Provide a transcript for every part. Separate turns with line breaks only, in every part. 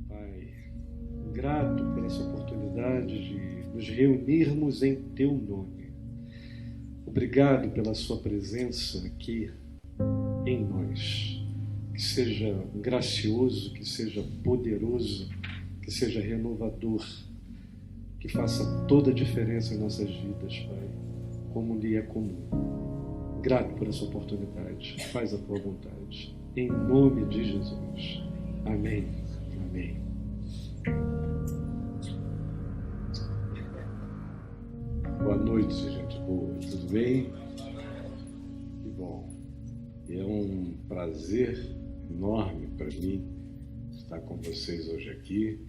Pai, grato por essa oportunidade de nos reunirmos em Teu nome. Obrigado pela Sua presença aqui em nós. Que seja gracioso, que seja poderoso, que seja renovador, que faça toda a diferença em nossas vidas, Pai, como lhe é comum. Grato por essa oportunidade. Faz a Tua vontade. Em nome de Jesus. Amém. Amém. Boa noite, gente boa. Tudo bem? Que bom. É um prazer enorme para mim estar com vocês hoje aqui.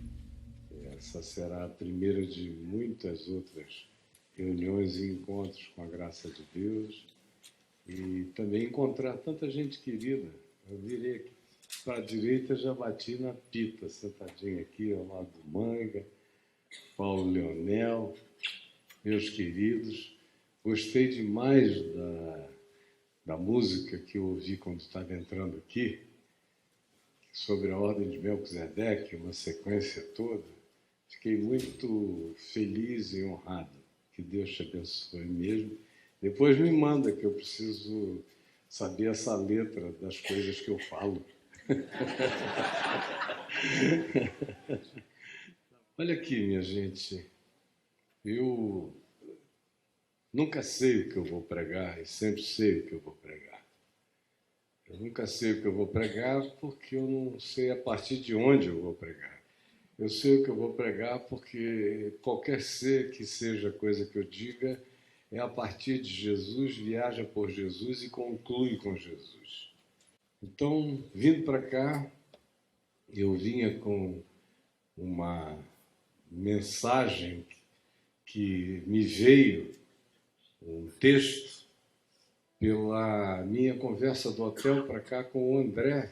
Essa será a primeira de muitas outras reuniões e encontros com a graça de Deus. E também encontrar tanta gente querida. Eu virei aqui para a direita, já bati na Pita, sentadinha aqui ao lado do Manga, Paulo Leonel, meus queridos. Gostei demais da música que eu ouvi quando estava entrando aqui, sobre a ordem de Melquisedeque, uma sequência toda. Fiquei muito feliz e honrado. Que Deus te abençoe mesmo. Depois me manda, que eu preciso saber essa letra das coisas que eu falo. Olha aqui, minha gente. Eu nunca sei o que eu vou pregar e sempre sei o que eu vou pregar. Eu nunca sei o que eu vou pregar porque eu não sei a partir de onde eu vou pregar. Eu sei o que eu vou pregar porque qualquer ser que seja a coisa que eu diga é a partir de Jesus, viaja por Jesus e conclui com Jesus. Então, vindo para cá, eu vinha com uma mensagem que me veio, um texto, pela minha conversa do hotel para cá com o André,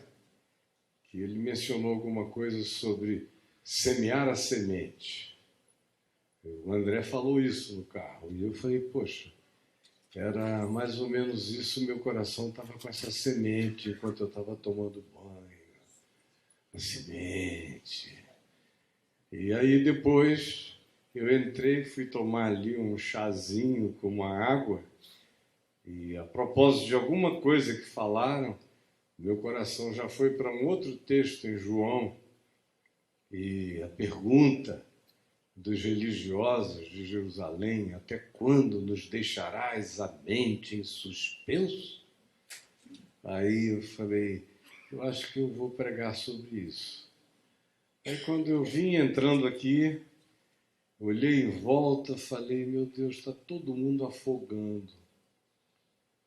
que ele mencionou alguma coisa sobre semear a semente. O André falou isso no carro, e eu falei, poxa, era mais ou menos isso, meu coração estava com essa semente enquanto eu estava tomando banho, a semente. E aí depois eu entrei, fui tomar ali um chazinho com uma água, e a propósito de alguma coisa que falaram, meu coração já foi para um outro texto em João, e a pergunta dos religiosos de Jerusalém, até quando nos deixarás a mente em suspenso? Aí eu falei, eu acho que eu vou pregar sobre isso. Aí quando eu vim entrando aqui, olhei em volta, falei, meu Deus, está todo mundo afogando.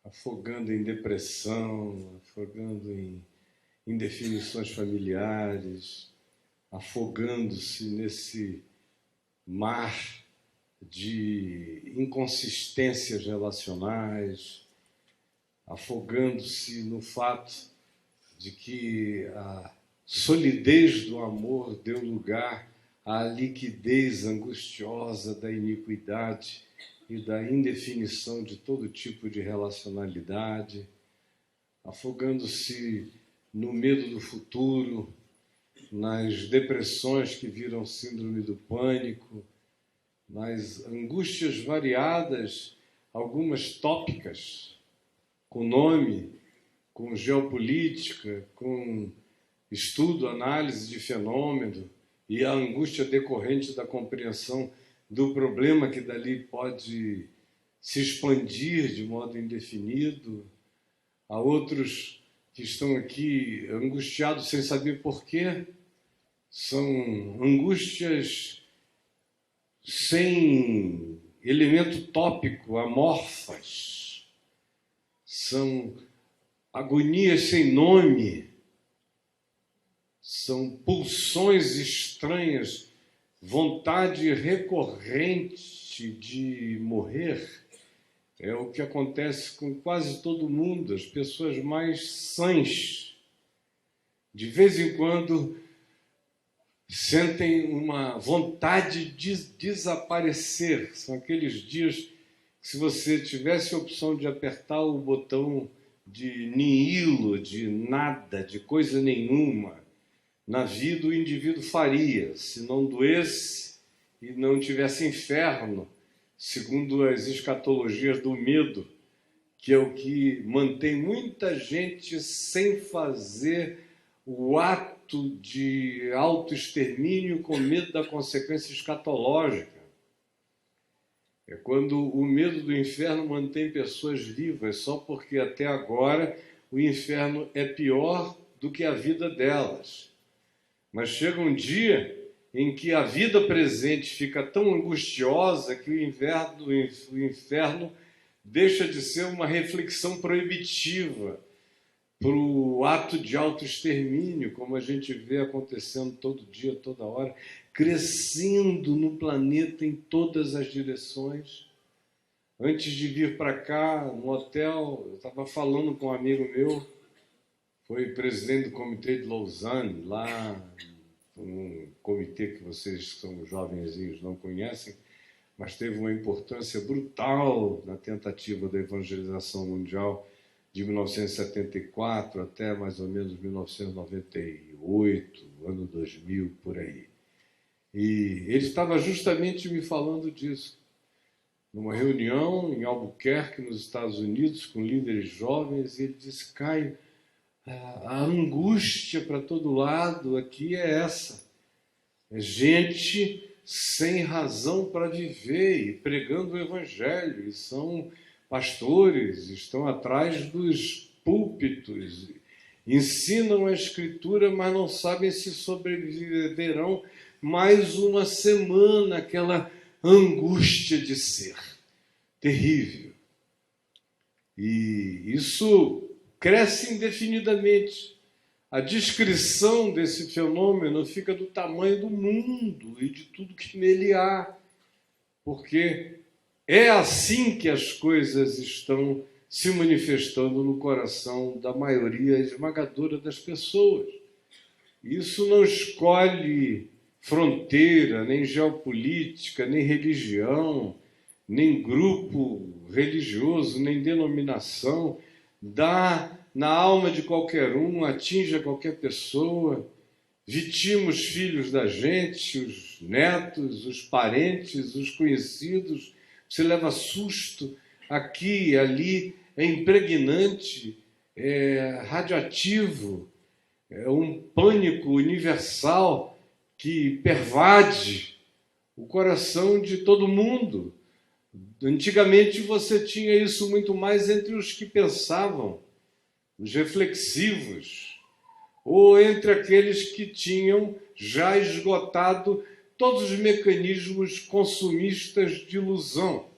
Afogando em depressão, afogando em indefinições familiares, afogando-se nesse mar de inconsistências relacionais, afogando-se no fato de que a solidez do amor deu lugar à liquidez angustiosa da iniquidade e da indefinição de todo tipo de relacionalidade, afogando-se no medo do futuro, nas depressões que viram síndrome do pânico, nas angústias variadas, algumas tópicas, com nome, com geopolítica, com estudo, análise de fenômeno, e a angústia decorrente da compreensão do problema que dali pode se expandir de modo indefinido. Há outros que estão aqui angustiados sem saber porquê. São angústias sem elemento tópico, amorfas. São agonias sem nome. São pulsões estranhas, vontade recorrente de morrer. É o que acontece com quase todo mundo, as pessoas mais sãs. De vez em quando sentem uma vontade de desaparecer. São aqueles dias que, se você tivesse a opção de apertar o botão de nihilo, de nada, de coisa nenhuma, na vida o indivíduo faria, se não doesse e não tivesse inferno, segundo as escatologias do medo, que é o que mantém muita gente sem fazer o ato de autoextermínio com medo da consequência escatológica. É quando o medo do inferno mantém pessoas vivas, só porque até agora o inferno é pior do que a vida delas. Mas chega um dia em que a vida presente fica tão angustiosa que o inferno deixa de ser uma reflexão proibitiva para o ato de autoextermínio, como a gente vê acontecendo todo dia, toda hora, crescendo no planeta em todas as direções. Antes de vir para cá, no hotel, eu estava falando com um amigo meu, foi presidente do Comitê de Lausanne, lá, um comitê que vocês que são jovenzinhos não conhecem, mas teve uma importância brutal na tentativa da evangelização mundial de 1974 até mais ou menos 1998, ano 2000, por aí. E ele estava justamente me falando disso, numa reunião em Albuquerque, nos Estados Unidos, com líderes jovens, e ele disse: Caio, a angústia para todo lado aqui é essa. É gente sem razão para viver e pregando o evangelho, e são pastores, estão atrás dos púlpitos, ensinam a escritura, mas não sabem se sobreviverão mais uma semana, aquela angústia de ser terrível. E isso cresce indefinidamente. A descrição desse fenômeno fica do tamanho do mundo e de tudo que nele há, porque é assim que as coisas estão se manifestando no coração da maioria esmagadora das pessoas. Isso não escolhe fronteira, nem geopolítica, nem religião, nem grupo religioso, nem denominação. Dá na alma de qualquer um, atinge a qualquer pessoa, vitima os filhos da gente, os netos, os parentes, os conhecidos. Você leva susto aqui e ali, é impregnante, é radioativo, é um pânico universal que pervade o coração de todo mundo. Antigamente você tinha isso muito mais entre os que pensavam, os reflexivos, ou entre aqueles que tinham já esgotado todos os mecanismos consumistas de ilusão.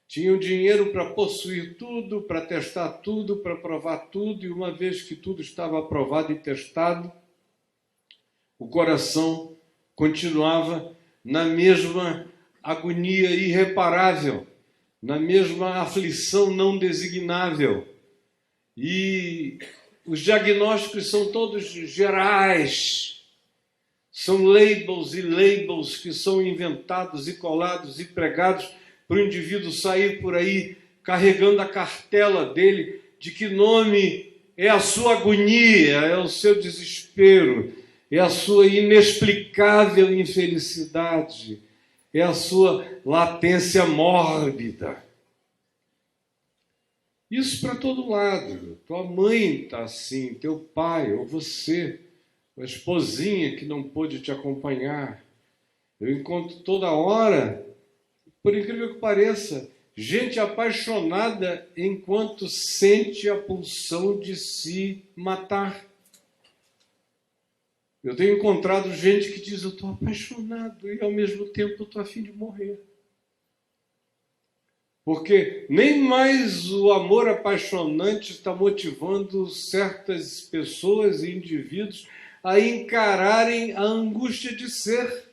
Tinham dinheiro para possuir tudo, para testar tudo, para provar tudo, e uma vez que tudo estava aprovado e testado, o coração continuava na mesma agonia irreparável, na mesma aflição não designável. E os diagnósticos são todos gerais, são labels e labels que são inventados e colados e pregados para o indivíduo sair por aí carregando a cartela dele de que nome é a sua agonia, é o seu desespero, é a sua inexplicável infelicidade, é a sua latência mórbida. Isso para todo lado. Tua mãe está assim, teu pai, ou você, a esposinha que não pôde te acompanhar. Eu encontro toda hora, por incrível que pareça, gente apaixonada enquanto sente a pulsão de se matar. Eu tenho encontrado gente que diz: eu estou apaixonado e ao mesmo tempo eu estou a fim de morrer. Porque nem mais o amor apaixonante está motivando certas pessoas e indivíduos a encararem a angústia de ser.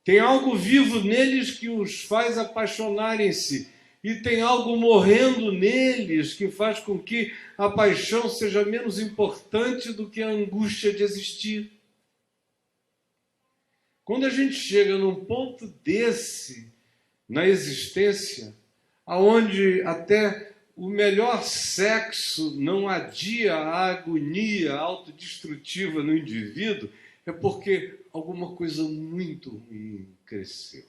Tem algo vivo neles que os faz apaixonarem-se, e tem algo morrendo neles que faz com que a paixão seja menos importante do que a angústia de existir. Quando a gente chega num ponto desse na existência, aonde até o melhor sexo não adia a agonia autodestrutiva no indivíduo, é porque alguma coisa muito ruim cresceu.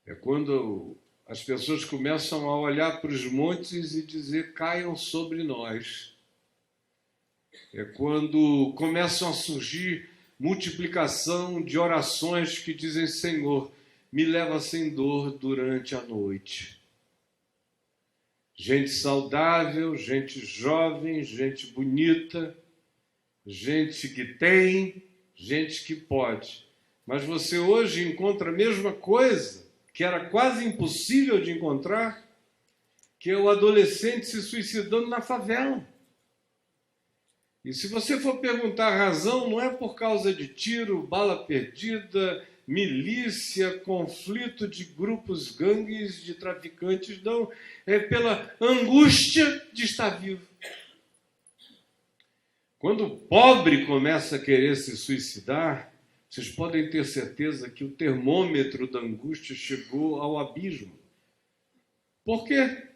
É quando as pessoas começam a olhar para os montes e dizer: caiam sobre nós. É quando começam a surgir multiplicação de orações que dizem: Senhor, me leva sem dor durante a noite. Gente saudável, gente jovem, gente bonita, gente que tem, gente que pode. Mas você hoje encontra a mesma coisa que era quase impossível de encontrar, que é o adolescente se suicidando na favela. E se você for perguntar a razão, não é por causa de tiro, bala perdida, milícia, conflito de grupos, gangues de traficantes, não. É pela angústia de estar vivo. Quando o pobre começa a querer se suicidar, vocês podem ter certeza que o termômetro da angústia chegou ao abismo. Por quê?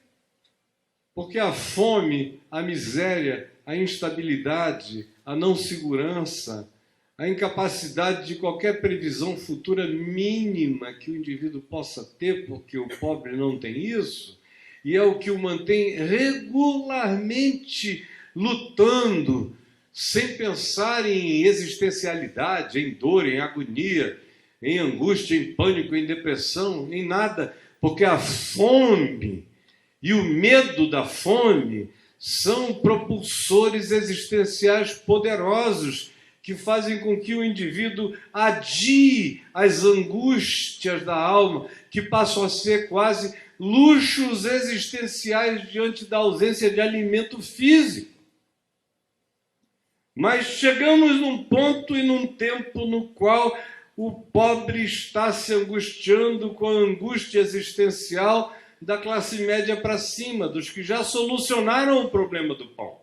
Porque a fome, a miséria, a instabilidade, a não segurança, a incapacidade de qualquer previsão futura mínima que o indivíduo possa ter, porque o pobre não tem isso, e é o que o mantém regularmente lutando, sem pensar em existencialidade, em dor, em agonia, em angústia, em pânico, em depressão, em nada, porque a fome e o medo da fome são propulsores existenciais poderosos que fazem com que o indivíduo adie as angústias da alma, que passam a ser quase luxos existenciais diante da ausência de alimento físico. Mas chegamos num ponto e num tempo no qual o pobre está se angustiando com a angústia existencial da classe média para cima, dos que já solucionaram o problema do pão.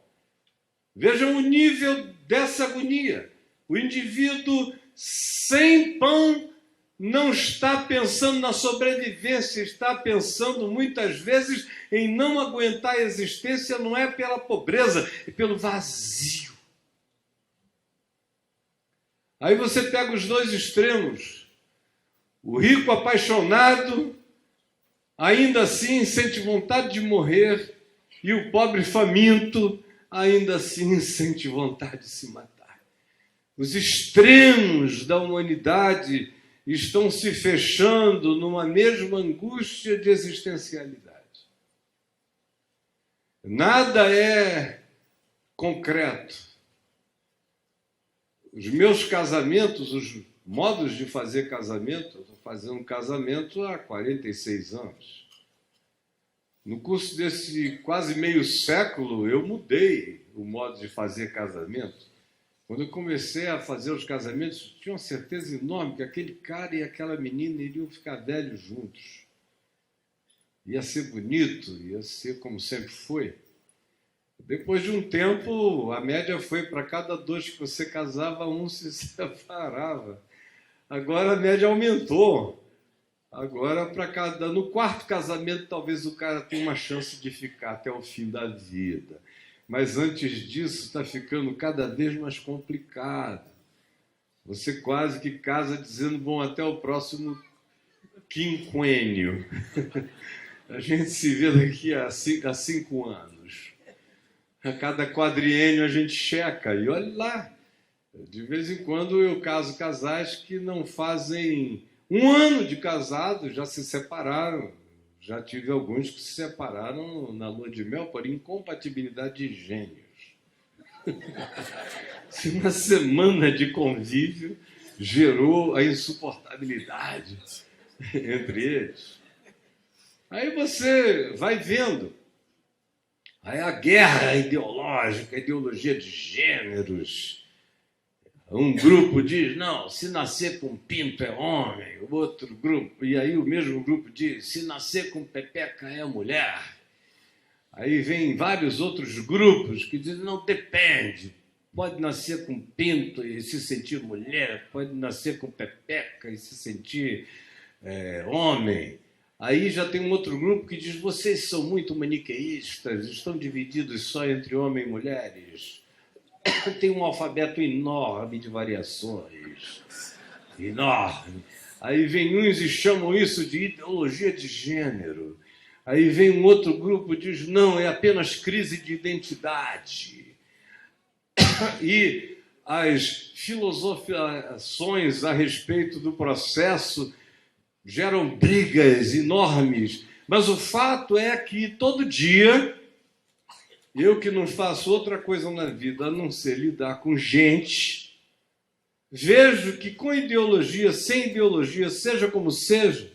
Vejam o nível dessa agonia. O indivíduo sem pão não está pensando na sobrevivência, está pensando muitas vezes em não aguentar a existência, não é pela pobreza, é pelo vazio. Aí você pega os dois extremos. O rico apaixonado, ainda assim sente vontade de morrer, e o pobre faminto, ainda assim sente vontade de se matar. Os extremos da humanidade estão se fechando numa mesma angústia de existencialidade. Nada é concreto. Os meus casamentos, os modos de fazer casamento, eu estou fazendo um casamento há 46 anos. No curso desse quase meio século, eu mudei o modo de fazer casamento. Quando eu comecei a fazer os casamentos, tinha uma certeza enorme que aquele cara e aquela menina iriam ficar velhos juntos. Ia ser bonito, ia ser como sempre foi. Depois de um tempo, a média foi para cada dois que você casava, um se separava. Agora a média aumentou. Agora, no quarto casamento, talvez o cara tenha uma chance de ficar até o fim da vida. Mas antes disso, está ficando cada vez mais complicado. Você quase que casa dizendo: bom, até o próximo quinquênio. A gente se vê daqui a 5 anos. A cada quadriênio a gente checa, e olha lá, de vez em quando eu caso casais que não fazem 1 ano de casado, já se separaram. Já tive alguns que se separaram na lua de mel por incompatibilidade de gênios. Uma semana de convívio gerou a insuportabilidade entre eles. Aí você vai vendo. Aí a guerra ideológica, a ideologia de gêneros. Um grupo diz: não, se nascer com pinto é homem. O outro grupo, e aí o mesmo grupo diz: se nascer com pepeca é mulher. Aí vem vários outros grupos que dizem: não, depende. Pode nascer com pinto e se sentir mulher, pode nascer com pepeca e se sentir homem. Aí já tem um outro grupo que diz: vocês são muito maniqueístas, estão divididos só entre homens e mulheres. Tem um alfabeto enorme de variações. Enorme. Aí vem uns e chamam isso de ideologia de gênero. Aí vem um outro grupo e diz: não, é apenas crise de identidade. E as filosofiações a respeito do processo geram brigas enormes. Mas o fato é que todo dia, eu que não faço outra coisa na vida a não ser lidar com gente, vejo que com ideologia, sem ideologia, seja como seja,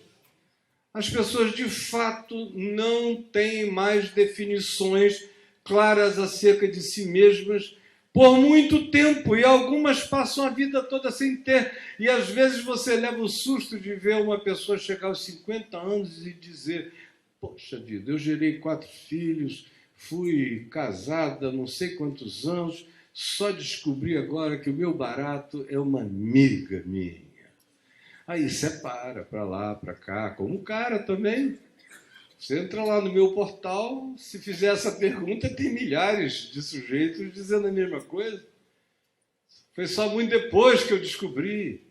as pessoas de fato não têm mais definições claras acerca de si mesmas por muito tempo, e algumas passam a vida toda sem ter. E às vezes você leva o susto de ver uma pessoa chegar aos 50 anos e dizer: poxa vida, eu gerei 4 filhos, fui casada não sei quantos anos, só descobri agora que o meu barato é uma amiga minha. Aí separa para lá, para cá, como o cara também. Você entra lá no meu portal, se fizer essa pergunta, tem milhares de sujeitos dizendo a mesma coisa. Foi só muito depois que eu descobri.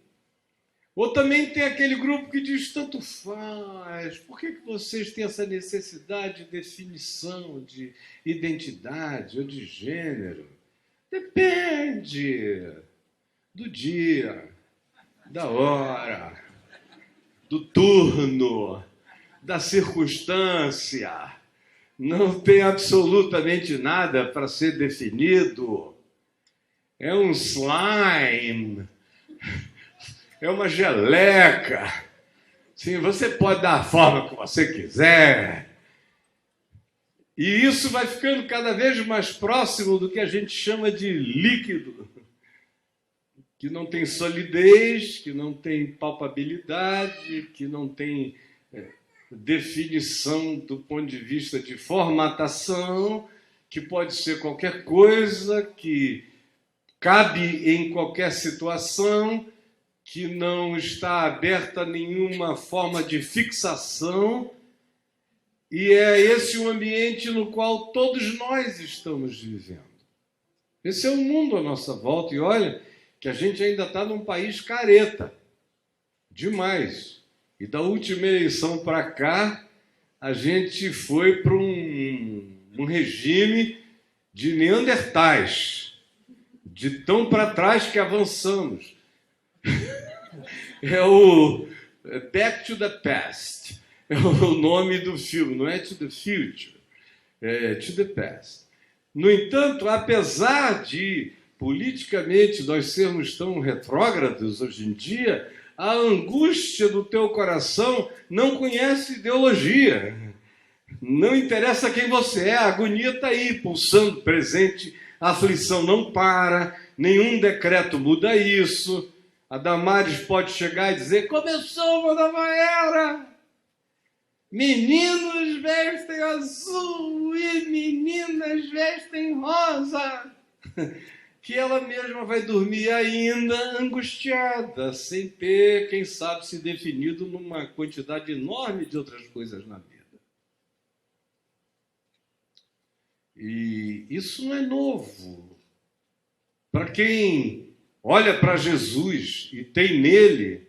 Ou também tem aquele grupo que diz: tanto faz, por que vocês têm essa necessidade de definição de identidade ou de gênero? Depende do dia, da hora, do turno, da circunstância. Não tem absolutamente nada para ser definido. É um slime, é uma geleca. Sim, você pode dar a forma que você quiser. E isso vai ficando cada vez mais próximo do que a gente chama de líquido, que não tem solidez, que não tem palpabilidade, que não tem definição do ponto de vista de formatação, que pode ser qualquer coisa, que cabe em qualquer situação, que não está aberta a nenhuma forma de fixação, e é esse o ambiente no qual todos nós estamos vivendo. Esse é o mundo à nossa volta, e olha que a gente ainda está num país careta, demais. E da última eleição para cá, a gente foi para um regime de neandertais, de tão para trás que avançamos. É o Back to the Past, é o nome do filme, não é To the Future, é To the Past. No entanto, apesar de politicamente nós sermos tão retrógrados hoje em dia, a angústia do teu coração não conhece ideologia. Não interessa quem você é, a agonia está aí, pulsando, presente, a aflição não para, nenhum decreto muda isso. A Damares pode chegar e dizer: começou uma nova era. Meninos vestem azul e meninas vestem rosa. Que ela mesma vai dormir ainda angustiada, sem ter, quem sabe, se definido numa quantidade enorme de outras coisas na vida. E isso não é novo. Para quem olha para Jesus e tem nele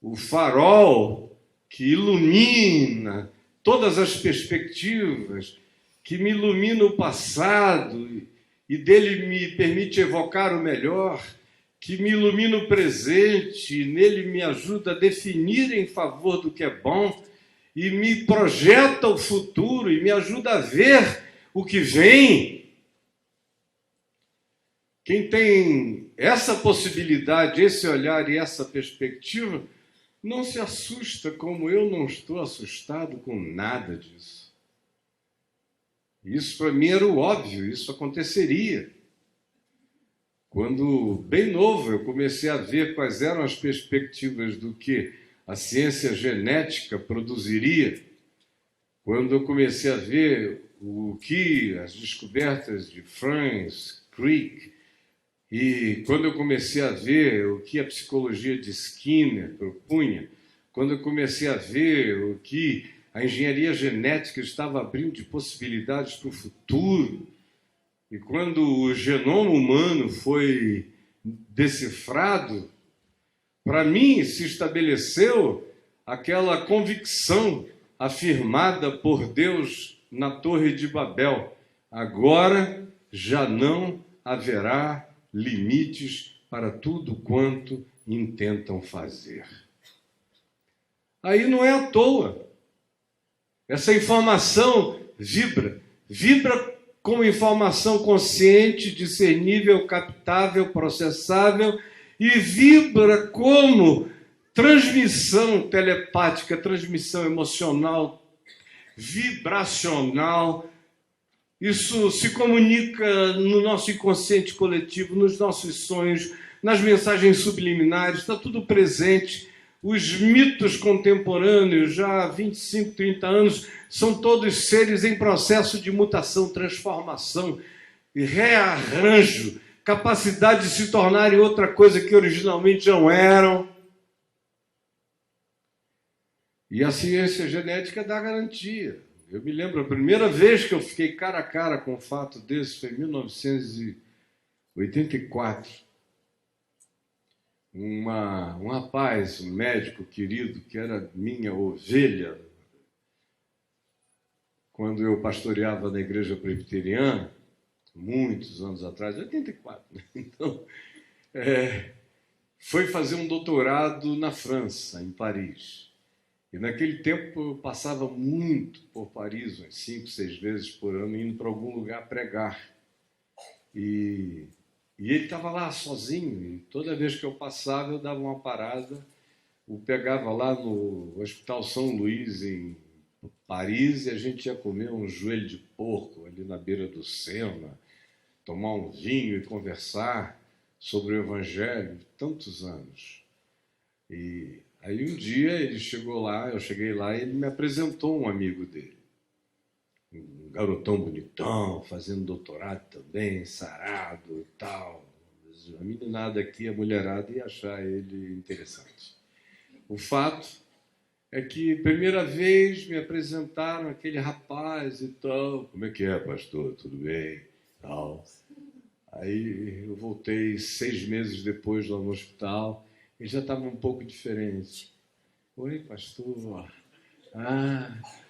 o farol que ilumina todas as perspectivas, que me ilumina o passado e dele me permite evocar o melhor, que me ilumina o presente, e nele me ajuda a definir em favor do que é bom, e me projeta o futuro, e me ajuda a ver o que vem. Quem tem essa possibilidade, esse olhar e essa perspectiva, não se assusta, como eu não estou assustado com nada disso. Isso para mim era o óbvio, isso aconteceria. Quando, bem novo, eu comecei a ver quais eram as perspectivas do que a ciência genética produziria, quando eu comecei a ver o que as descobertas de Franz Crick, e quando eu comecei a ver o que a psicologia de Skinner propunha, quando eu comecei a ver o que a engenharia genética estava abrindo de possibilidades para o futuro, e quando o genoma humano foi decifrado, para mim se estabeleceu aquela convicção afirmada por Deus na Torre de Babel: agora já não haverá limites para tudo quanto intentam fazer. Aí não é à toa. Essa informação vibra como informação consciente, discernível, captável, processável, e vibra como transmissão telepática, transmissão emocional, vibracional. Isso se comunica no nosso inconsciente coletivo, nos nossos sonhos, nas mensagens subliminares, está tudo presente. Os mitos contemporâneos, já há 25, 30 anos, são todos seres em processo de mutação, transformação, rearranjo, capacidade de se tornarem outra coisa que originalmente não eram. E a ciência genética dá garantia. Eu me lembro, a primeira vez que eu fiquei cara a cara com um fato desse foi em 1984. Um rapaz, um médico querido, que era minha ovelha, quando eu pastoreava na igreja presbiteriana, muitos anos atrás, 84, né? Então, foi fazer um doutorado na França, em Paris. E naquele tempo eu passava muito por Paris, umas 5, 6 vezes por ano, indo para algum lugar pregar. E ele estava lá sozinho, e toda vez que eu passava eu dava uma parada, o pegava lá no Hospital São Luís, em Paris, e a gente ia comer um joelho de porco ali na beira do Sena, tomar um vinho e conversar sobre o Evangelho, tantos anos. E aí um dia ele chegou lá, eu cheguei lá e ele me apresentou um amigo dele. Um garotão bonitão, fazendo doutorado também, sarado e tal. A meninada aqui, a mulherada, ia achar ele interessante. O fato é que, primeira vez, me apresentaram aquele rapaz e tal. Como é que é, pastor? Tudo bem? Tal. Aí eu voltei 6 meses depois lá no hospital. Ele já estava um pouco diferente. Oi, pastor.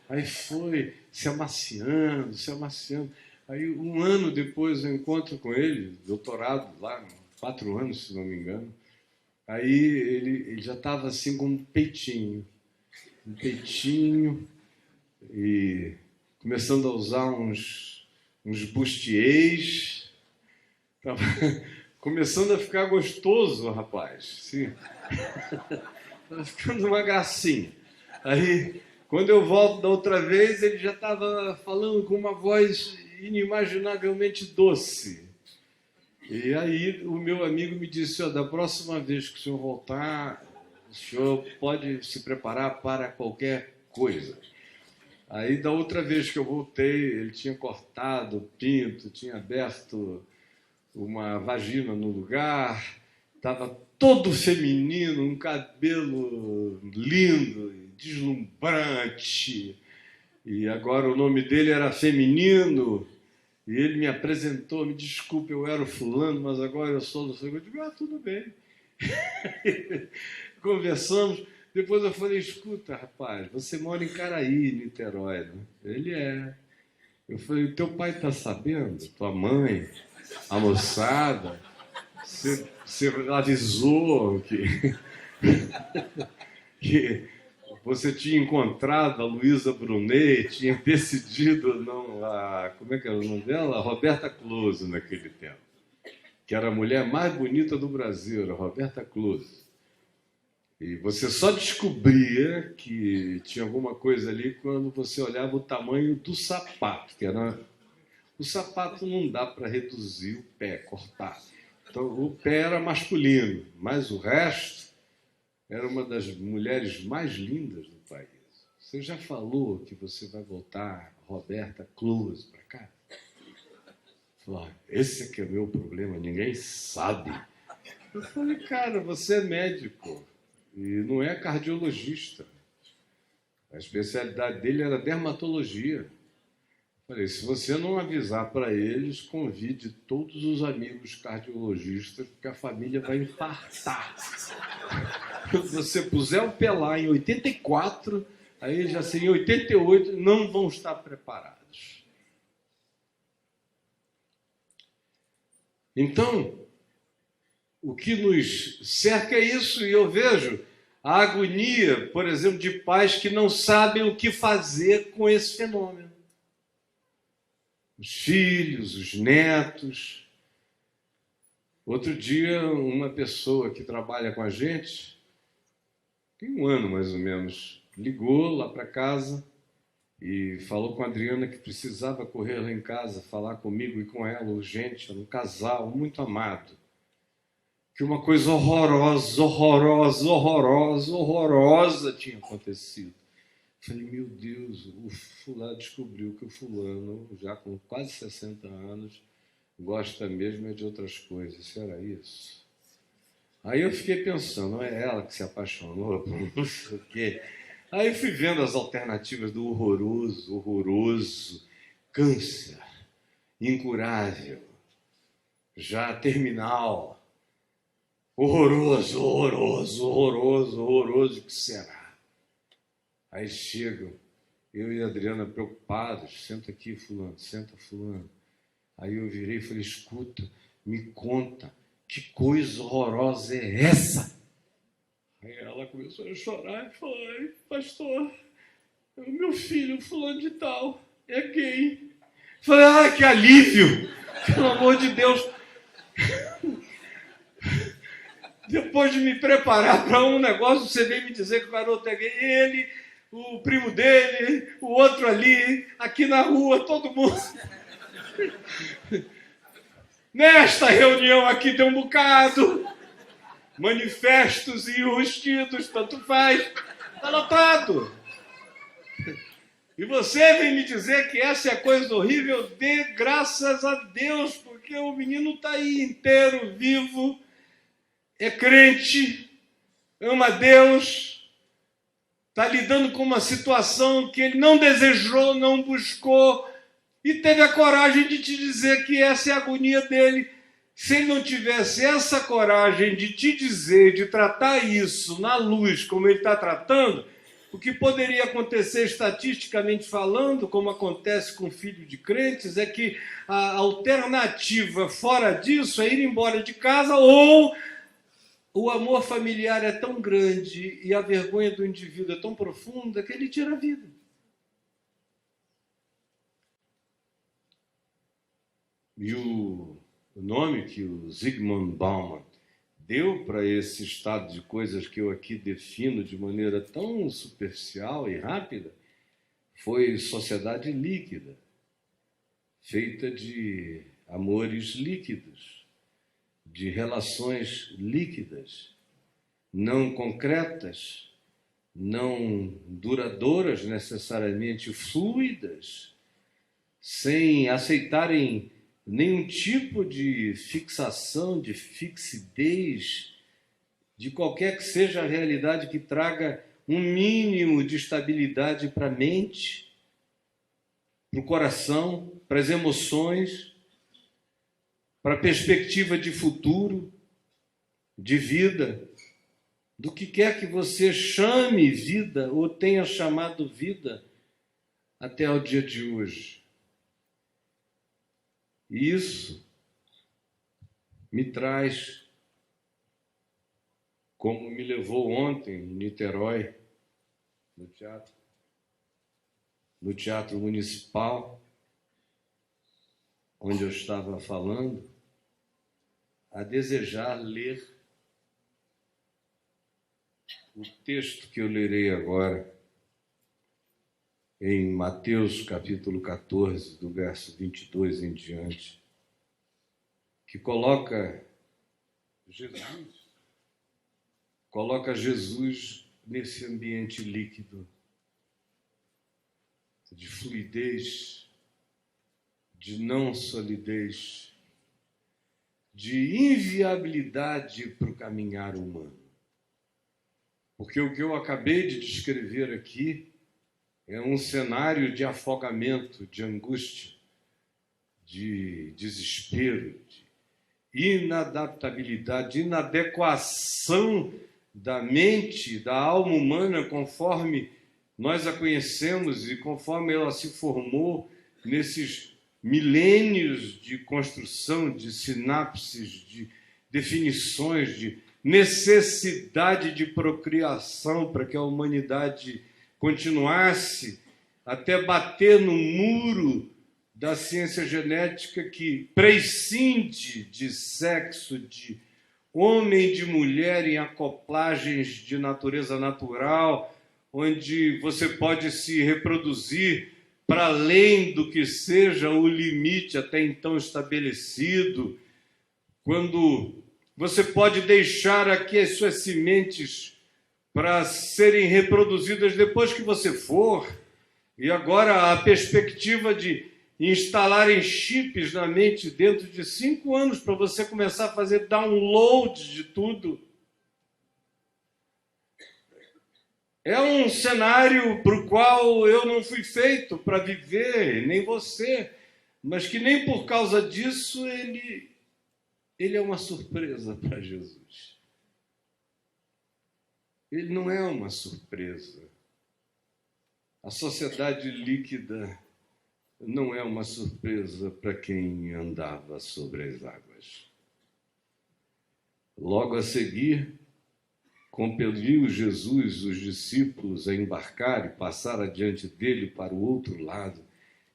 Aí foi se amaciando. Aí, um ano depois, eu encontro com ele, doutorado lá, 4 anos, se não me engano. Aí ele já estava assim com um peitinho, e começando a usar uns bustiers. Estava começando a ficar gostoso, rapaz. Sim. Estava ficando uma gracinha. Aí, quando eu volto da outra vez, ele já estava falando com uma voz inimaginavelmente doce. E aí o meu amigo me disse: da próxima vez que o senhor voltar, o senhor pode se preparar para qualquer coisa. Aí da outra vez que eu voltei, ele tinha cortado o pinto, tinha aberto uma vagina no lugar, estava todo feminino, um cabelo lindo, deslumbrante. E agora o nome dele era feminino. E ele me apresentou: me desculpe, eu era o fulano, mas agora eu sou do seu. Eu digo: tudo bem. Conversamos. Depois eu falei: escuta, rapaz, você mora em Caraí, Niterói, né? Ele é. Eu falei: teu pai está sabendo? Tua mãe? A moçada? Você avisou que você tinha encontrado a Luísa Brunet, tinha decidido não, como é que era o nome dela? A Roberta Close naquele tempo, que era a mulher mais bonita do Brasil, era a Roberta Close. E você só descobria que tinha alguma coisa ali quando você olhava o tamanho do sapato, que era... O sapato não dá para reduzir o pé, cortar. Então, o pé era masculino, mas o resto era uma das mulheres mais lindas do país. Você já falou que você vai voltar Roberta Close para cá? Falou: esse aqui é o meu problema, ninguém sabe. Eu falei: cara, você é médico. e não é cardiologista. A especialidade dele era dermatologia. Falei, se você não avisar para eles, convide todos os amigos cardiologistas, porque a família vai infartar. Se você puser o pé lá em 84, aí já seria 88, não vão estar preparados. Então, o que nos cerca é isso, e eu vejo a agonia, por exemplo, de pais que não sabem o que fazer com esse fenômeno. Os filhos, os netos. Outro dia, uma pessoa que trabalha com a gente, tem um ano mais ou menos, ligou lá para casa e falou com a Adriana que precisava correr lá em casa, falar comigo e com ela, urgente, era um casal muito amado. Que uma coisa horrorosa tinha acontecido. Falei, meu Deus, o fulano descobriu que o fulano, já com quase 60 anos, gosta mesmo de outras coisas. Será isso? Aí eu fiquei pensando, não é ela que se apaixonou por não sei o quê. Aí fui vendo as alternativas do horroroso, câncer, incurável, já terminal. Horroroso, o que será? Aí chegam, eu e a Adriana preocupados, senta aqui, fulano, senta, fulano. Aí eu virei e falei, escuta, me conta, que coisa horrorosa é essa? Aí ela começou a chorar e falou, ai, pastor, o meu filho, fulano de tal, é gay. Falei, ai, que alívio, pelo amor de Deus. Depois de me preparar para um negócio, você vem me dizer que o garoto é gay. Ele, o primo dele, o outro ali, aqui na rua, todo mundo. Nesta reunião aqui tem um bocado. Manifestos e enrustidos, tanto faz. Está lotado. E você vem me dizer que essa é a coisa horrível? Dê graças a Deus, porque o menino está aí inteiro, vivo, é crente, ama Deus, está lidando com uma situação que ele não desejou, não buscou, e teve a coragem de te dizer que essa é a agonia dele. Se ele não tivesse essa coragem de te dizer, de tratar isso na luz como ele está tratando, o que poderia acontecer estatisticamente falando, como acontece com filho de crentes, é que a alternativa fora disso é ir embora de casa, ou o amor familiar é tão grande e a vergonha do indivíduo é tão profunda que ele tira a vida. E o nome que o Zygmunt Bauman deu para esse estado de coisas que eu aqui defino de maneira tão superficial e rápida foi sociedade líquida, feita de amores líquidos, de relações líquidas, não concretas, não duradouras, necessariamente fluidas, sem aceitarem nenhum tipo de fixação, de fixidez, de qualquer que seja a realidade que traga um mínimo de estabilidade para a mente, para o coração, para as emoções, para a perspectiva de futuro, de vida, do que quer que você chame vida ou tenha chamado vida até o dia de hoje. E isso me traz, como me levou ontem em Niterói, no Teatro Municipal, onde eu estava falando, a desejar ler o texto que eu lerei agora, em Mateus capítulo 14, do verso 22 em diante, que coloca Jesus nesse ambiente líquido, de fluidez, de não solidez, de inviabilidade para o caminhar humano. Porque o que eu acabei de descrever aqui é um cenário de afogamento, de angústia, de desespero, de inadaptabilidade, de inadequação da mente, da alma humana, conforme nós a conhecemos e conforme ela se formou nesses milênios de construção, de sinapses, de definições, de necessidade de procriação para que a humanidade continuasse até bater no muro da ciência genética que prescinde de sexo, de homem e de mulher em acoplagens de natureza natural, onde você pode se reproduzir para além do que seja o limite até então estabelecido, quando você pode deixar aqui as suas sementes para serem reproduzidas depois que você for, e agora a perspectiva de instalarem chips na mente dentro de 5 anos para você começar a fazer download de tudo. É um cenário para o qual eu não fui feito para viver, nem você, mas que nem por causa disso ele é uma surpresa para Jesus. Ele não é uma surpresa. A sociedade líquida não é uma surpresa para quem andava sobre as águas. Logo a seguir, compeliu Jesus os discípulos a embarcar e passar adiante dele para o outro lado,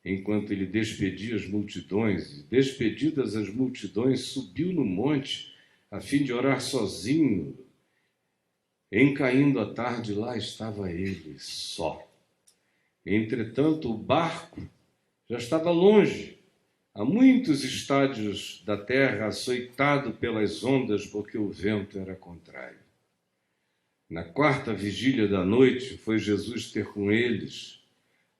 enquanto ele despedia as multidões. E, despedidas as multidões, subiu no monte a fim de orar sozinho. Em caindo a tarde, lá estava ele, só. Entretanto, o barco já estava longe, a muitos estádios da terra, açoitado pelas ondas, porque o vento era contrário. Na 4ª vigília da noite, foi Jesus ter com eles,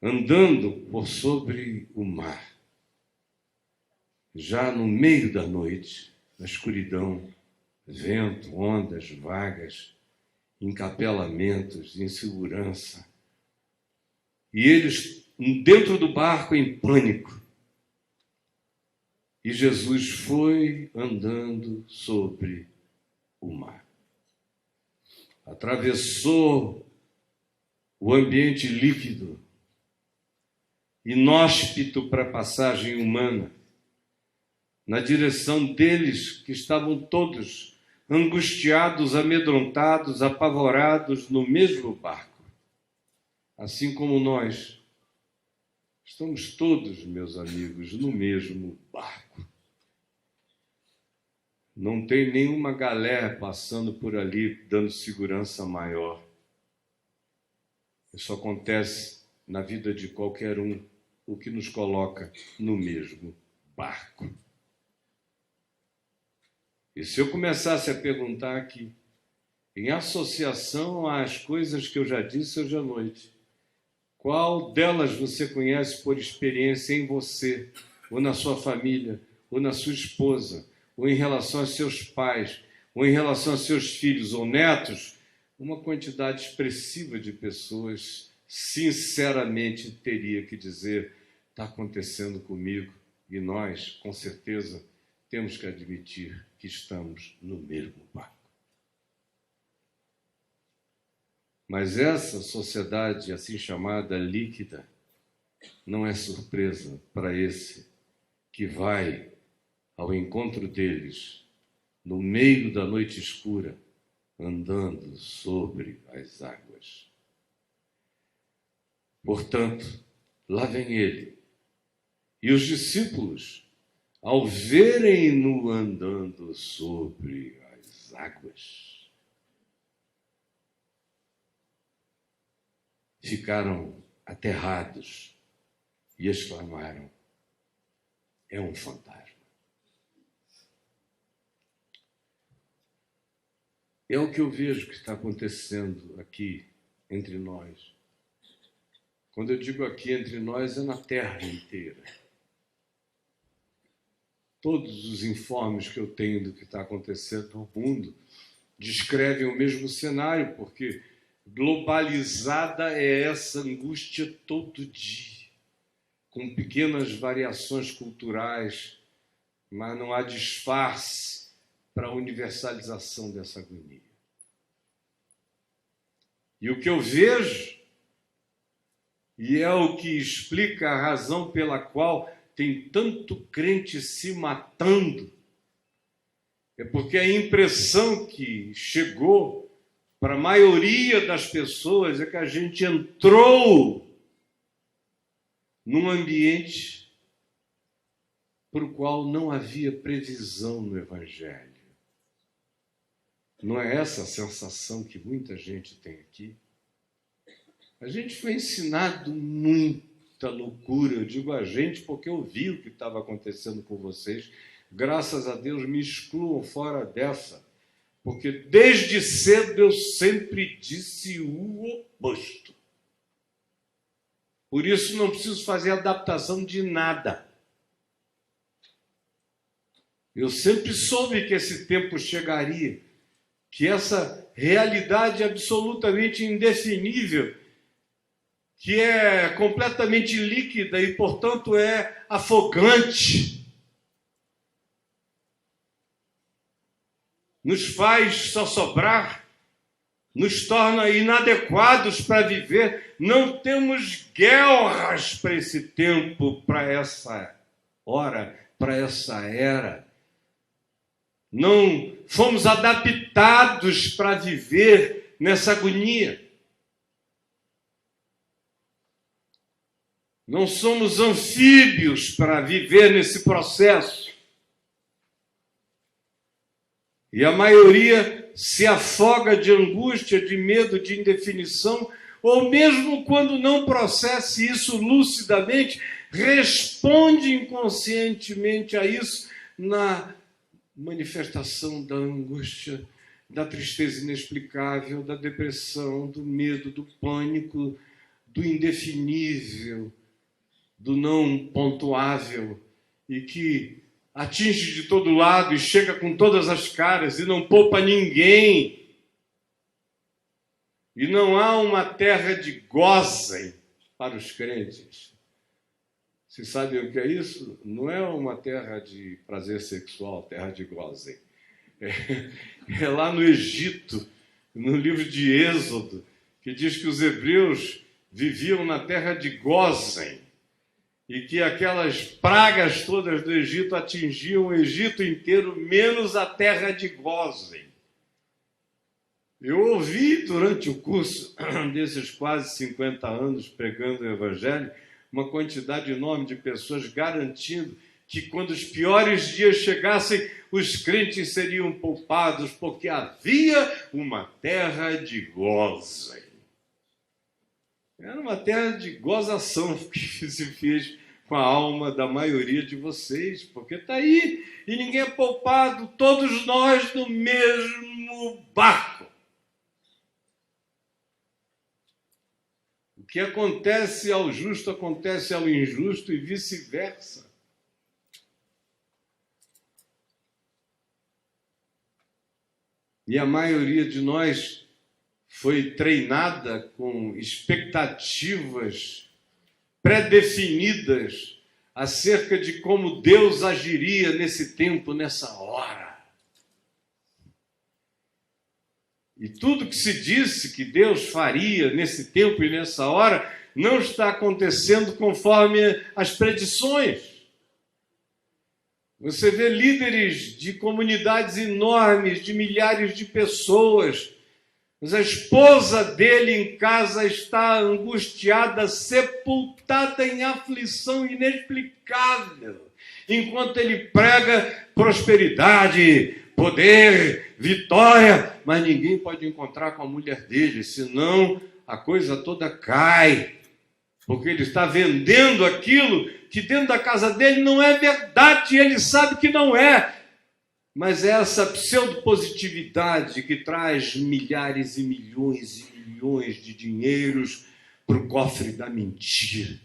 andando por sobre o mar. Já no meio da noite, na escuridão, vento, ondas vagas, encapelamentos, insegurança. E eles dentro do barco em pânico. E Jesus foi andando sobre o mar. Atravessou o ambiente líquido, inóspito para a passagem humana, na direção deles que estavam todos angustiados, amedrontados, apavorados no mesmo barco. Assim como nós, estamos todos, meus amigos, no mesmo barco. Não tem nenhuma galé passando por ali dando segurança maior. Isso acontece na vida de qualquer um, o que nos coloca no mesmo barco. E se eu começasse a perguntar aqui, em associação às coisas que eu já disse hoje à noite, qual delas você conhece por experiência em você, ou na sua família, ou na sua esposa, ou em relação aos seus pais, ou em relação aos seus filhos ou netos? Uma quantidade expressiva de pessoas, sinceramente, teria que dizer: está acontecendo comigo, e nós, com certeza, temos que admitir que estamos no mesmo barco. Mas essa sociedade, assim chamada líquida, não é surpresa para esse que vai ao encontro deles, no meio da noite escura, andando sobre as águas. Portanto, lá vem ele. E os discípulos, ao verem-no andando sobre as águas, ficaram aterrados e exclamaram: é um fantasma. É o que eu vejo que está acontecendo aqui entre nós. Quando eu digo aqui entre nós, é na terra inteira. Todos os informes que eu tenho do que está acontecendo no mundo descrevem o mesmo cenário, porque globalizada é essa angústia todo dia, com pequenas variações culturais, mas não há disfarce para a universalização dessa agonia. E o que eu vejo, e é o que explica a razão pela qual tem tanto crente se matando, é porque a impressão que chegou para a maioria das pessoas é que a gente entrou num ambiente para o qual não havia previsão no Evangelho. Não é essa a sensação que muita gente tem aqui? A gente foi ensinado muita loucura. Eu digo a gente porque eu vi o que estava acontecendo com vocês. Graças a Deus me excluam fora dessa. Porque desde cedo eu sempre disse o oposto. Por isso não preciso fazer adaptação de nada. Eu sempre soube que esse tempo chegaria, que essa realidade absolutamente indefinível, que é completamente líquida e, portanto, é afogante, nos faz sossobrar, nos torna inadequados para viver. Não temos guerras para esse tempo, para essa hora, para essa era. Não fomos adaptados para viver nessa agonia. Não somos anfíbios para viver nesse processo. E a maioria se afoga de angústia, de medo, de indefinição, ou mesmo quando não processa isso lucidamente, responde inconscientemente a isso na manifestação da angústia, da tristeza inexplicável, da depressão, do medo, do pânico, do indefinível, do não pontuável, e que atinge de todo lado e chega com todas as caras e não poupa ninguém. E não há uma terra de gozem para os crentes. Vocês sabem o que é isso? Não é uma terra de prazer sexual, terra de gozem. É lá no Egito, no livro de Êxodo, que diz que os hebreus viviam na terra de Gósen e que aquelas pragas todas do Egito atingiam o Egito inteiro, menos a terra de Gósen. Eu ouvi durante o curso desses quase 50 anos pregando o Evangelho, uma quantidade enorme de pessoas garantindo que quando os piores dias chegassem, os crentes seriam poupados, porque havia uma terra de Gósen. Era uma terra de gozação que se fez com a alma da maioria de vocês, porque está aí e ninguém é poupado, todos nós no mesmo barco. O que acontece ao justo acontece ao injusto e vice-versa. E a maioria de nós foi treinada com expectativas pré-definidas acerca de como Deus agiria nesse tempo, nessa hora. E tudo que se disse que Deus faria nesse tempo e nessa hora não está acontecendo conforme as predições. Você vê líderes de comunidades enormes, de milhares de pessoas, mas a esposa dele em casa está angustiada, sepultada em aflição inexplicável, enquanto ele prega prosperidade, poder, vitória, mas ninguém pode encontrar com a mulher dele, senão a coisa toda cai, porque ele está vendendo aquilo que dentro da casa dele não é verdade, e ele sabe que não é. Mas é essa pseudo-positividade que traz milhares e milhões de dinheiros para o cofre da mentira.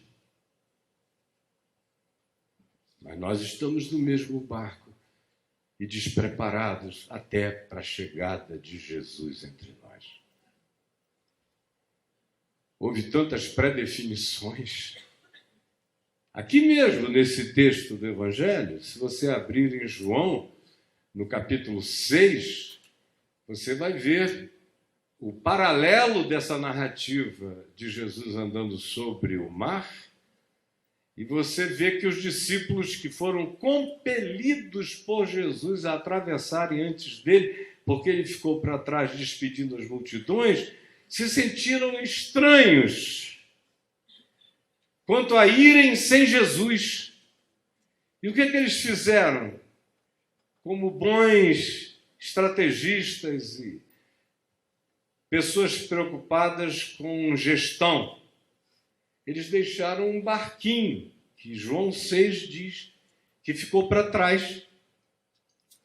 Mas nós estamos no mesmo barco e despreparados até para a chegada de Jesus entre nós. houve tantas pré-definições. Aqui mesmo, nesse texto do Evangelho, se você abrir em João, no capítulo 6, você vai ver o paralelo dessa narrativa de Jesus andando sobre o mar, e você vê que os discípulos que foram compelidos por Jesus a atravessarem antes dele, porque ele ficou para trás despedindo as multidões, se sentiram estranhos quanto a irem sem Jesus. E o que eles fizeram? Como bons estrategistas e pessoas preocupadas com gestão, eles deixaram um barquinho, que João 6 diz que ficou para trás.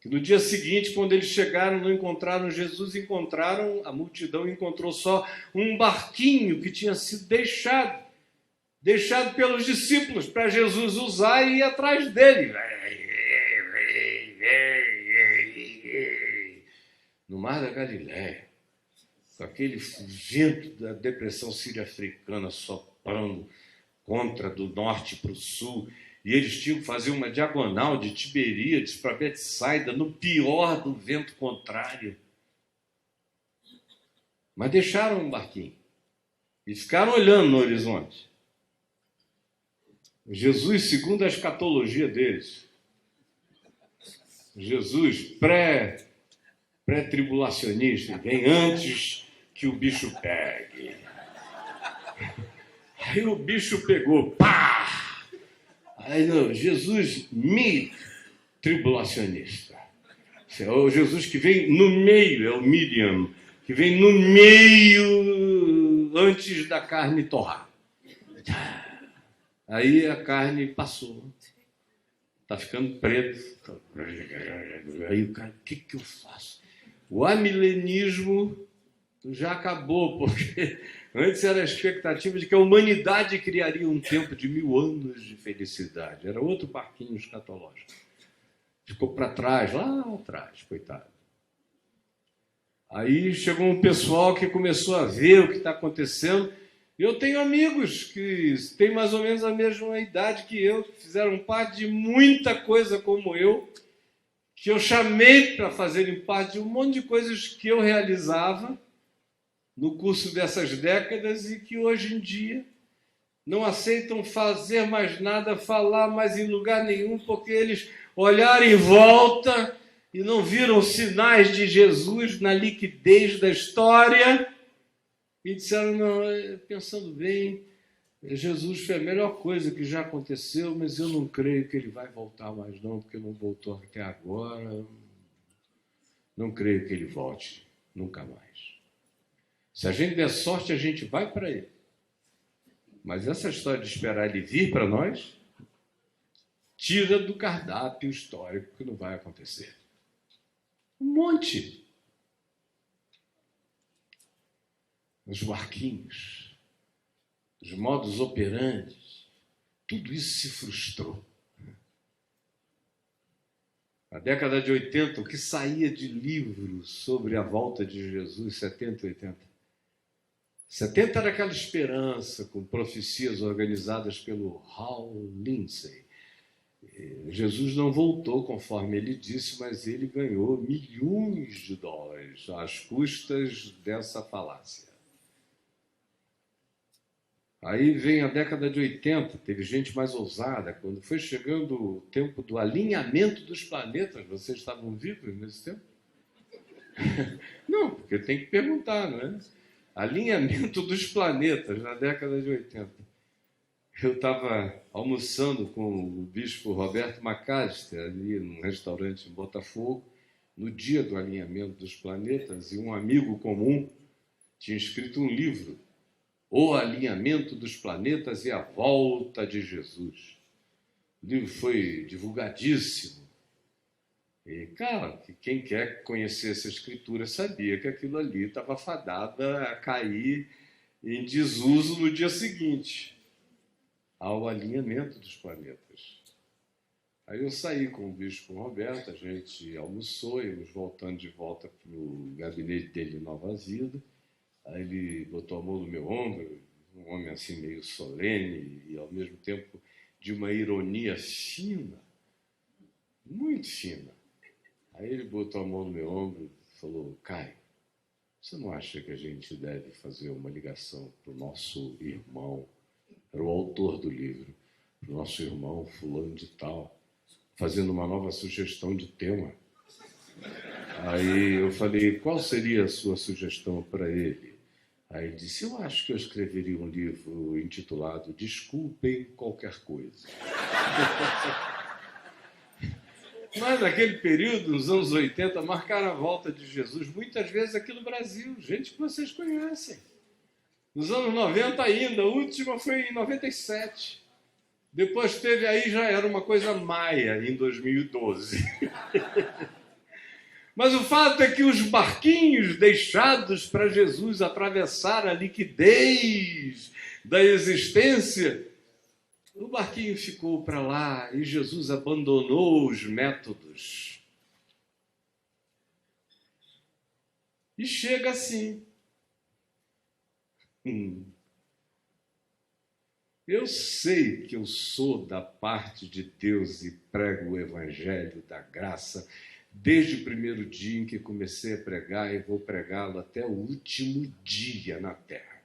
Que no dia seguinte, quando eles chegaram, não encontraram Jesus, a multidão encontrou só um barquinho que tinha sido deixado pelos discípulos para Jesus usar e ir atrás dele. No mar da Galileia, com aquele vento da depressão sírio-africana soprando contra do norte para o sul, e eles tinham que fazer uma diagonal de Tiberíades para Betsaida, no pior do vento contrário. Mas deixaram um barquinho e ficaram olhando no horizonte. Jesus, segundo a escatologia deles, Jesus pré-tribulacionista, vem antes que o bicho pegue. Aí o bicho pegou, pá! Aí não, Jesus tribulacionista. É o Jesus que vem no meio, é o medium, que vem no meio antes da carne torrar. Aí a carne passou. Está ficando preto. Aí o cara, o que eu faço? O amilenismo já acabou, porque antes era a expectativa de que a humanidade criaria um tempo de 1000 anos de felicidade. Era outro barquinho escatológico. Ficou para trás, lá atrás, coitado. Aí chegou um pessoal que começou a ver o que está acontecendo. Eu tenho amigos que têm mais ou menos a mesma idade que eu, que fizeram parte de muita coisa como eu, que eu chamei para fazerem parte de um monte de coisas que eu realizava no curso dessas décadas e que hoje em dia não aceitam fazer mais nada, falar mais em lugar nenhum, porque eles olharam em volta e não viram sinais de Jesus na liquidez da história e disseram, não, pensando bem, Jesus foi a melhor coisa que já aconteceu, mas eu não creio que ele vai voltar mais não, porque não voltou até agora. Não creio que ele volte nunca mais. Se a gente der sorte, a gente vai para ele. Mas essa história de esperar ele vir para nós, tira do cardápio histórico que não vai acontecer. Um monte. Os barquinhos, os modus operandi, tudo isso se frustrou. Na década de 80, o que saía de livros sobre a volta de Jesus, 70 e 80? 70 era aquela esperança, com profecias organizadas pelo Hal Lindsey. Jesus não voltou conforme ele disse, mas ele ganhou milhões de dólares às custas dessa falácia. Aí vem a década de 80, teve gente mais ousada, quando foi chegando o tempo do alinhamento dos planetas. Vocês estavam vivos nesse tempo? Não, porque tem que perguntar, não é? Alinhamento dos planetas, na década de 80. Eu estava almoçando com o bispo Roberto McAllister, ali num restaurante em Botafogo, no dia do alinhamento dos planetas, e um amigo comum tinha escrito um livro, O Alinhamento dos Planetas e a Volta de Jesus. O livro foi divulgadíssimo. E, cara, quem quer conhecer essa escritura sabia que aquilo ali estava fadada a cair em desuso no dia seguinte, ao alinhamento dos planetas. Aí eu saí com o bispo Roberto, a gente almoçou, íamos voltando de volta para o gabinete dele em Nova Vida. Aí ele botou a mão no meu ombro, um homem assim meio solene e ao mesmo tempo de uma ironia fina, muito fina. Aí ele botou a mão no meu ombro e falou: Caio, você não acha que a gente deve fazer uma ligação para o nosso irmão, era o autor do livro, para o nosso irmão fulano de tal, fazendo uma nova sugestão de tema? Aí eu falei: qual seria a sua sugestão para ele? Aí ele disse: eu acho que eu escreveria um livro intitulado Desculpem Qualquer Coisa. Mas naquele período, nos anos 80, marcaram a volta de Jesus, muitas vezes aqui no Brasil, gente que vocês conhecem. Nos anos 90 ainda, a última foi em 97. Depois teve aí, já era uma coisa maia, em 2012. Mas o fato é que os barquinhos deixados para Jesus atravessar a liquidez da existência, o barquinho ficou para lá e Jesus abandonou os métodos. E chega assim. Eu sei que eu sou da parte de Deus e prego o evangelho da graça desde o primeiro dia em que comecei a pregar, e vou pregá-lo até o último dia na terra.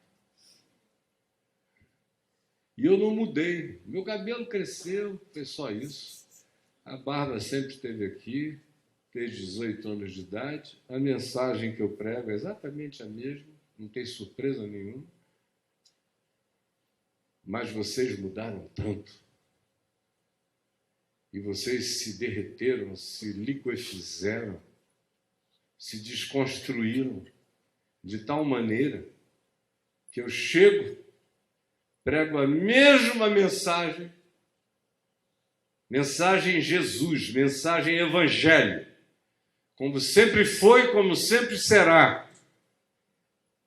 E eu não mudei. Meu cabelo cresceu, foi só isso. A barba sempre esteve aqui, desde 18 anos de idade. A mensagem que eu prego é exatamente a mesma, não tem surpresa nenhuma. Mas vocês mudaram tanto. E vocês se derreteram, se liquefizeram, se desconstruíram de tal maneira que eu chego, prego a mesma mensagem, mensagem Jesus, mensagem evangelho, como sempre foi, como sempre será.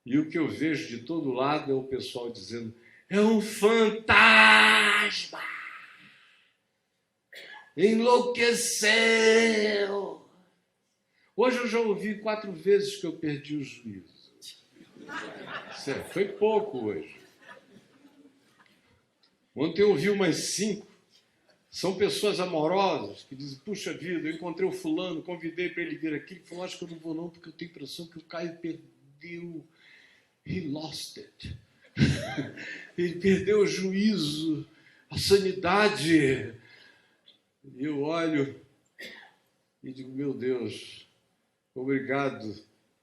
E o que eu vejo de todo lado é o pessoal dizendo: é um fantasma, enlouqueceu. Hoje eu já ouvi 4 vezes que eu perdi o juízo. Sério, foi pouco hoje. Ontem eu ouvi umas 5. São pessoas amorosas que dizem: puxa vida, eu encontrei o fulano, convidei para ele vir aqui. Ele falou: acho que eu não vou não, porque eu tenho a impressão que o Caio perdeu. He lost it. Ele perdeu o juízo, a sanidade. E eu olho e digo: meu Deus, obrigado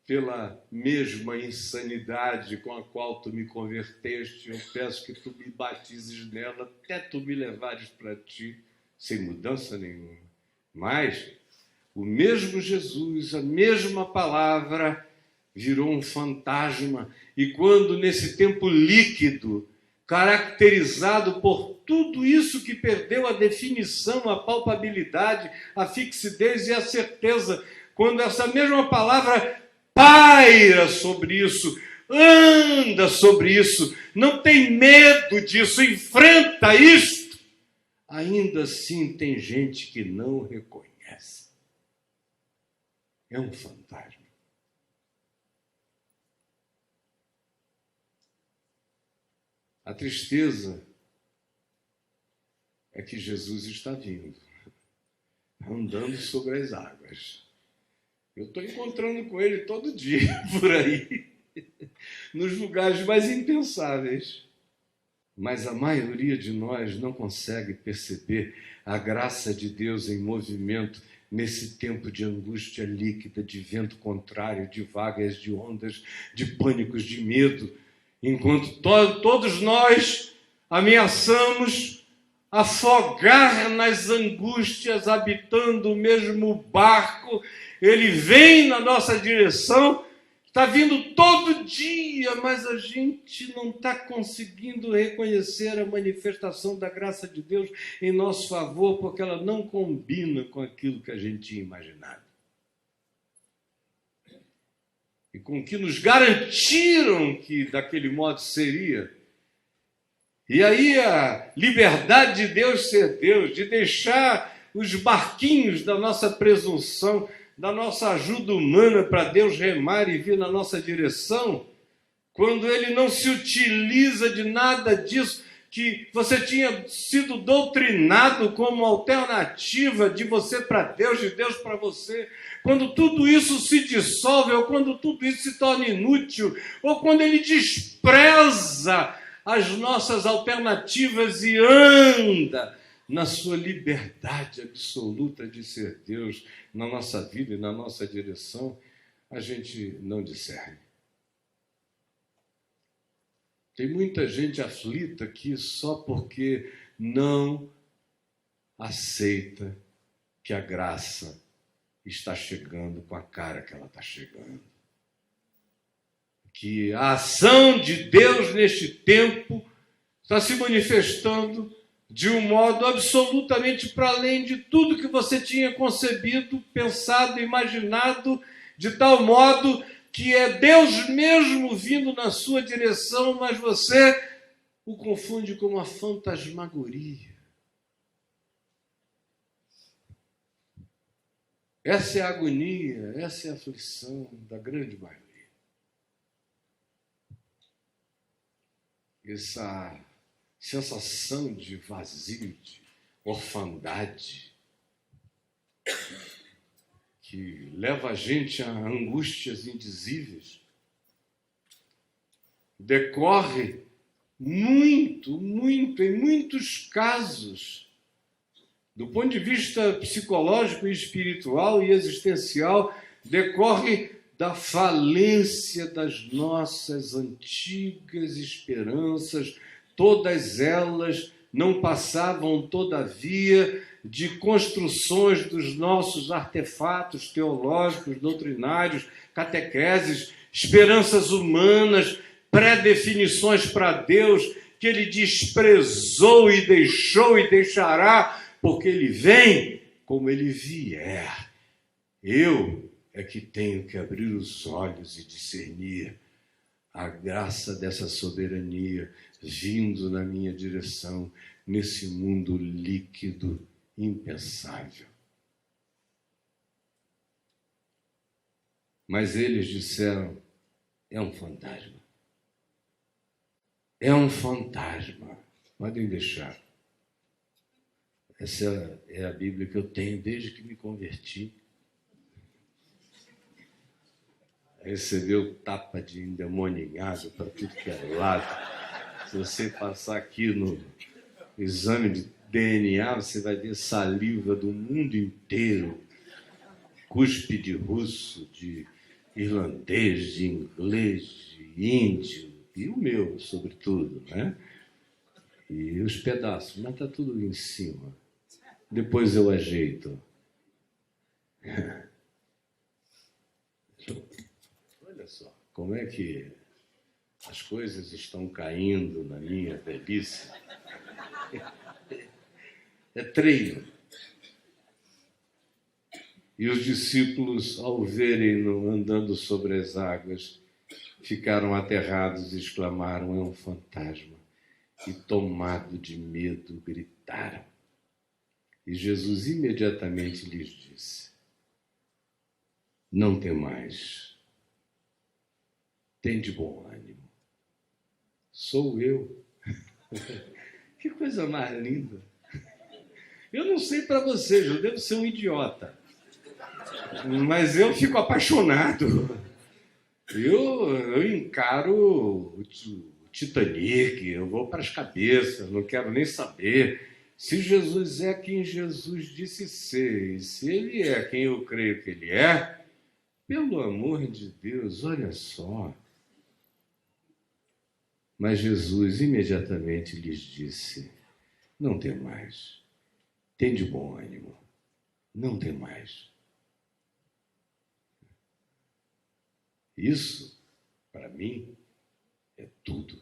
pela mesma insanidade com a qual tu me converteste. Eu peço que tu me batizes nela até tu me levares para ti, sem mudança nenhuma. Mas o mesmo Jesus, a mesma palavra, virou um fantasma. E quando nesse tempo líquido, caracterizado por tudo isso que perdeu a definição, a palpabilidade, a fixidez e a certeza, quando essa mesma palavra paira sobre isso, anda sobre isso, não tem medo disso, enfrenta isto, ainda assim tem gente que não reconhece. É um fantasma. A tristeza é que Jesus está vindo, andando sobre as águas. Eu estou encontrando com ele todo dia por aí, nos lugares mais impensáveis. Mas a maioria de nós não consegue perceber a graça de Deus em movimento nesse tempo de angústia líquida, de vento contrário, de vagas, de ondas, de pânicos, de medo. Enquanto todos nós ameaçamos afogar nas angústias, habitando o mesmo barco, ele vem na nossa direção, está vindo todo dia, mas a gente não está conseguindo reconhecer a manifestação da graça de Deus em nosso favor, porque ela não combina com aquilo que a gente tinha imaginado. E com que nos garantiram que daquele modo seria. E aí a liberdade de Deus ser Deus, de deixar os barquinhos da nossa presunção, da nossa ajuda humana para Deus remar e vir na nossa direção, quando ele não se utiliza de nada disso que você tinha sido doutrinado como alternativa de você para Deus, de Deus para você, quando tudo isso se dissolve, ou quando tudo isso se torna inútil, ou quando ele despreza as nossas alternativas e anda na sua liberdade absoluta de ser Deus na nossa vida e na nossa direção, a gente não discerne. Tem muita gente aflita aqui só porque não aceita que a graça está chegando com a cara que ela está chegando. Que a ação de Deus neste tempo está se manifestando de um modo absolutamente para além de tudo que você tinha concebido, pensado, imaginado, de tal modo que é Deus mesmo vindo na sua direção, mas você o confunde com uma fantasmagoria. Essa é a agonia, essa é a aflição da grande maioria. Essa sensação de vazio, de orfandade, que leva a gente a angústias indizíveis, decorre em muitos casos, do ponto de vista psicológico, espiritual e existencial, decorre da falência das nossas antigas esperanças, todas elas não passavam, todavia, de construções dos nossos artefatos teológicos, doutrinários, catequeses, esperanças humanas, pré-definições para Deus, que Ele desprezou e deixou e deixará, porque Ele vem como Ele vier. Eu é que tenho que abrir os olhos e discernir a graça dessa soberania vindo na minha direção, nesse mundo líquido, impensável. Mas eles disseram, é um fantasma. É um fantasma. Podem deixar. Essa é a Bíblia que eu tenho desde que me converti. Recebeu tapa de endemoninhado para tudo que é lado. Se você passar aqui no exame de DNA, você vai ver saliva do mundo inteiro. Cuspe de russo, de irlandês, de inglês, de índio, e o meu, sobretudo, né? E os pedaços, mas está tudo em cima. Depois eu ajeito. Olha só, como é que as coisas estão caindo na minha velhice. É treino. E os discípulos, ao verem-no andando sobre as águas, ficaram aterrados e exclamaram, é um fantasma. E, tomado de medo, gritaram. E Jesus imediatamente lhes disse, não temais, tende bom ânimo. Sou eu. Que coisa mais linda. Eu não sei para vocês, eu devo ser um idiota. Mas eu fico apaixonado. Eu encaro o Titanic, eu vou para as cabeças, não quero nem saber. Se Jesus é quem Jesus disse ser, e se Ele é quem eu creio que Ele é, pelo amor de Deus, olha só. Mas Jesus imediatamente lhes disse, não temais, tende bom ânimo, não temais. Isso, para mim, é tudo.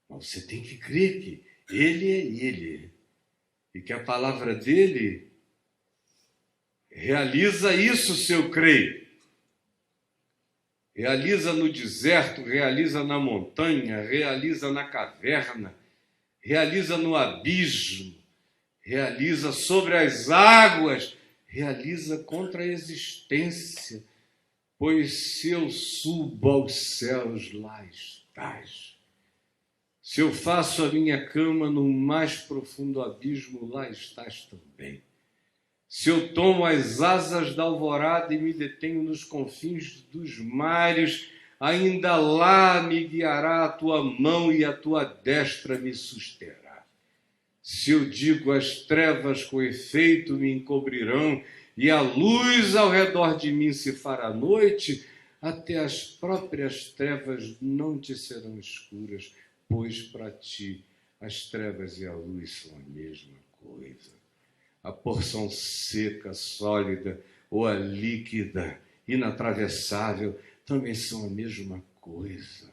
Mas você tem que crer que Ele é Ele, e que a palavra dEle realiza isso se eu creio. Realiza no deserto, realiza na montanha, realiza na caverna, realiza no abismo, realiza sobre as águas, realiza contra a existência, Pois se eu subo aos céus, lá estás. Se eu faço a minha cama no mais profundo abismo, lá estás também. Se eu tomo as asas da alvorada e me detenho nos confins dos mares, ainda lá me guiará a tua mão e a tua destra me susterá. Se eu digo as trevas com efeito me encobrirão e a luz ao redor de mim se fará noite, até as próprias trevas não te serão escuras, pois para ti as trevas e a luz são a mesma coisa. A porção seca, sólida, ou a líquida, inatravessável, também são a mesma coisa.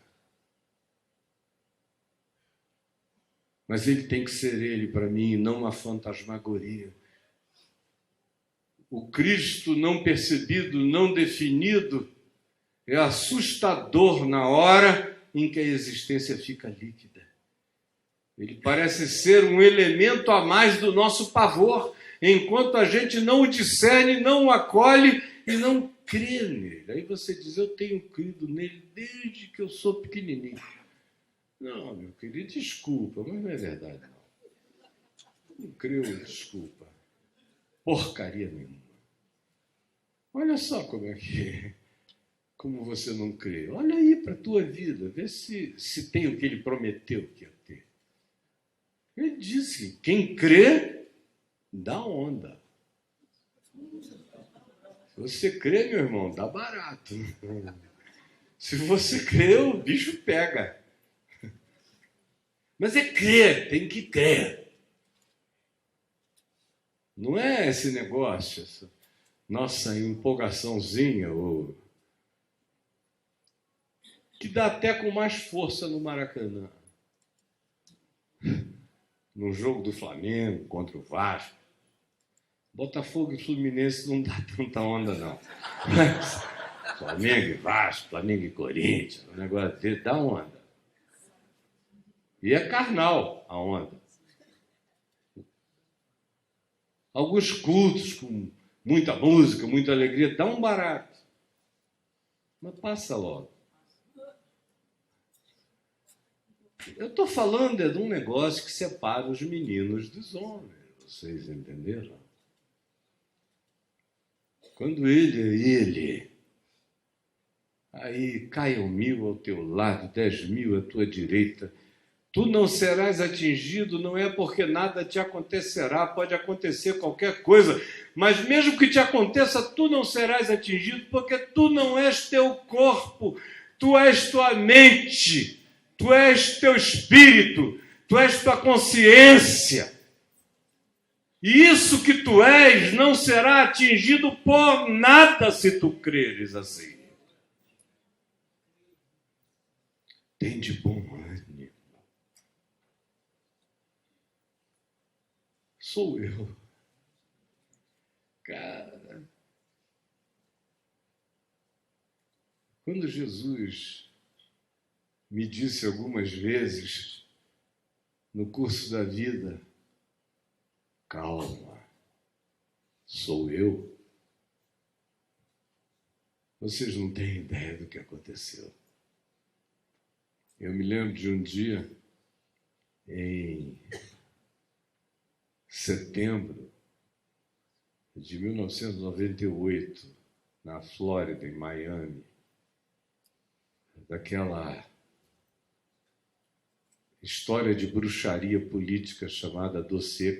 Mas ele tem que ser ele para mim, não uma fantasmagoria. O Cristo não percebido, não definido, é assustador na hora em que a existência fica líquida. Ele parece ser um elemento a mais do nosso pavor, enquanto a gente não o discerne, não o acolhe e não crê nele. Aí você diz, eu tenho crido nele desde que eu sou pequenininho. Não, meu querido, desculpa, mas não é verdade, não. Não creio, desculpa. Porcaria nenhuma. Olha só como é que é. Como você não crê. Olha aí para a tua vida, vê se tem o que ele prometeu que ia ter. Ele disse, quem crê, dá onda. Se você crê, meu irmão, dá barato. Se você crê, o bicho pega. Mas é crer, tem que crer. Não é esse negócio, essa nossa empolgaçãozinha, que dá até com mais força no Maracanã. No jogo do Flamengo contra o Vasco. Botafogo e Fluminense não dá tanta onda, não. Mas Flamengo e Vasco, Flamengo e Corinthians, o negócio dele dá onda. E é carnal a onda. Alguns cultos com muita música, muita alegria, dá um barato. Mas passa logo. Eu estou falando de um negócio que separa os meninos dos homens. Vocês entenderam? Quando ele é ele, aí caiam 1000 ao teu lado, 10.000 à tua direita, tu não serás atingido, não é porque nada te acontecerá, pode acontecer qualquer coisa, mas mesmo que te aconteça, tu não serás atingido, porque tu não és teu corpo, tu és tua mente, tu és teu espírito, tu és tua consciência. E isso que tu és não será atingido por nada se tu creres assim. Tem de bom ânimo. Sou eu. Cara, quando Jesus me disse algumas vezes no curso da vida, calma, sou eu. Vocês não têm ideia do que aconteceu. Eu me lembro de um dia, em setembro de 1998, na Flórida, em Miami, daquela história de bruxaria política chamada Dossiê